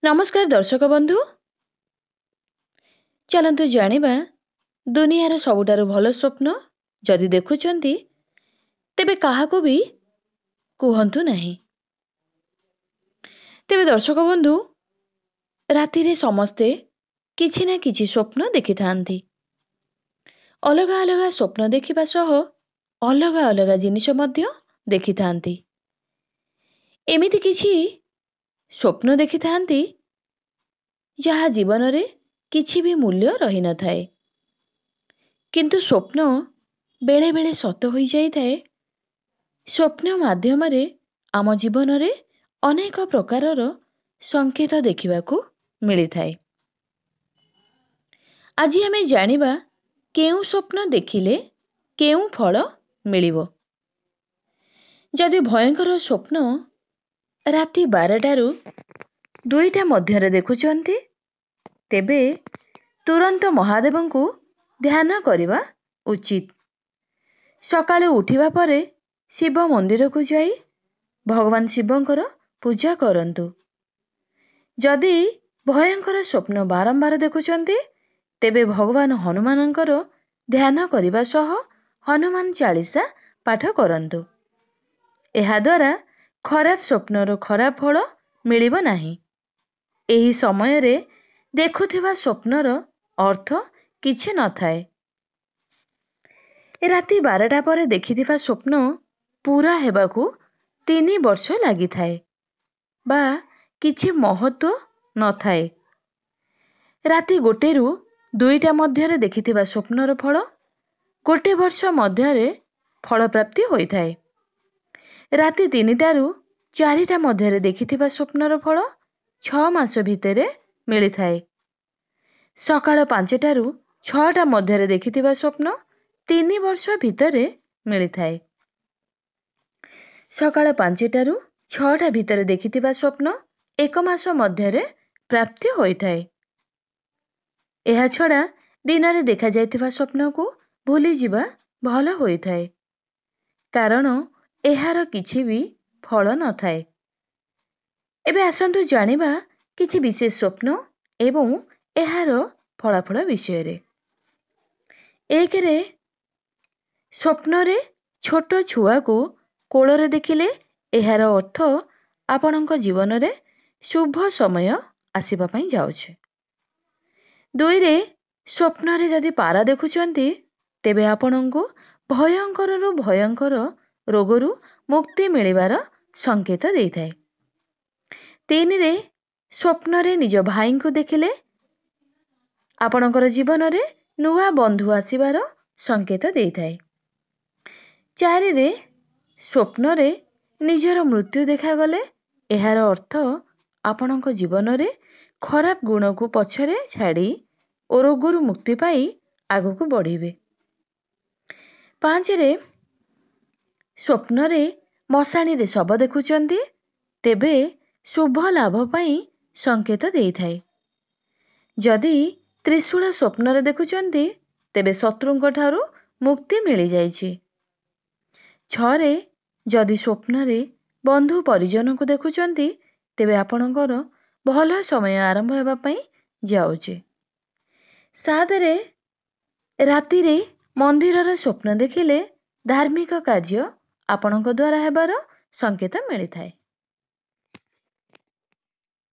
नमस्कार दर्शक बंधु चलतु जानिबा दुनियार सबुठारु भल स्वप्न जदि देखुछंती तेबे काहाकू भी कुहंतु नहीं। तेबे दर्शक बंधु राति रे समस्ते किछि ना किछि स्वप्न देखि थांती। अलगा अलगा स्वप्न देखिबा सह अलगा अलगा जिनिस मध्य देखि थांती। एमिति किछि स्वप्न देखि थांती जहा जीवन रे किछि भी मूल्य रही न थाए, किंतु स्वप्न बेले बेले सत होई जाई थाए। स्वप्न माध्यम रे आम जीवन रे अनेक प्रकारर संकेत देखिबाकू मिली थाए। आज आमे जानिबा केउ स्वप्न देखिले केउ फल मिलिबो। जदि भयंकर स्वप्न राति 12 रु 2 मध्य देखुछंती तेबे तुरंत महादेवंकु ध्यान करिबा उचित। सकाळे उठिबा परे शिव मंदिर को जाई भगवान शिवंकर पूजा करंतु। जदि भयंकर स्वप्न बारंबार देखुछंती तेबे भगवान हनुमानंकर ध्यान करिबा सह हनुमान चालीसा पाठ करंतु। एहा द्वारा खराब स्वप्नर खराब फल मिलिबो नाही। एही समय रे देखुथिबा स्वप्नर अर्थ किछि न थाए। राति 12 परे देखिथिबा स्वप्न पूरा हेबाकू 3 वर्ष लागि थाए बा किछि महत्व न थाए। राति 1 रु 2 मध्य देखिथिबा स्वप्नर फल 1 वर्ष मध्य फल प्राप्ति होई थाए। राति 3 रु 4 मध्य देखिथिबा स्वप्नर फल 6 मास भितरे मिली थाए। सकाळ 5 रु 6 मध्य देखिथिबा स्वप्न 3 वर्ष भितरे मिली थाए। सकाळ 5 रु 6 भितरे देखिथिबा स्वप्न 1 मास मध्य प्राप्ति होई थाए। एहा छडा दिन रे देखा जायतिबा स्वप्न को भूली जिबा भल होई थाए, कारण एहार किछि भी फल न थाए। एबे आसंतु जानिबा किछि विशेष स्वप्न एवं एहार फलाफल विषय रे। एक रे स्वप्न रे छोट छुआ को कोल रे देखिले एहार अर्थ आपणक जीवन रे शुभ समय आसीबा पई जाउछे। 2 रे स्वप्न रे जदि पारा देखुछंती तेबे आपणको भयंकर रु भयंकर रोगरु मुक्ति मिलिबार संकेत देई थाए। 3 रे स्वप्न रे निज भाई को देखिले आपणकर जीवन रे नुआ बंधु आसीबार संकेत देई थाए। 4 रे स्वप्न रे निजर मृत्यु देखा गले एहार अर्थ आपणक जीवन रे खराब गुण को पछरे छाड़ी ओ रोगरु मुक्ति पाई आगु को बढ़िबे। 5 रे स्वप्न रे मशाणी रे शव देखुचंती तेबे शुभ लाभ पाई संकेत देई थाए। जदि त्रिशूल स्वप्न रे देखुचंती तेबे शत्रुंक ठारू मुक्ति मिली जाइछि। 6 रे जदि स्वप्न रे बंधु परिजन को देखुचंती तेबे आपणकर भल समय आरंभ हेबा पई जाउछि। 7 रे राति रे मंदिर रे स्वप्न देखिले धार्मिक कार्य आपणक द्वारा हेबार संकेत मिली थाए।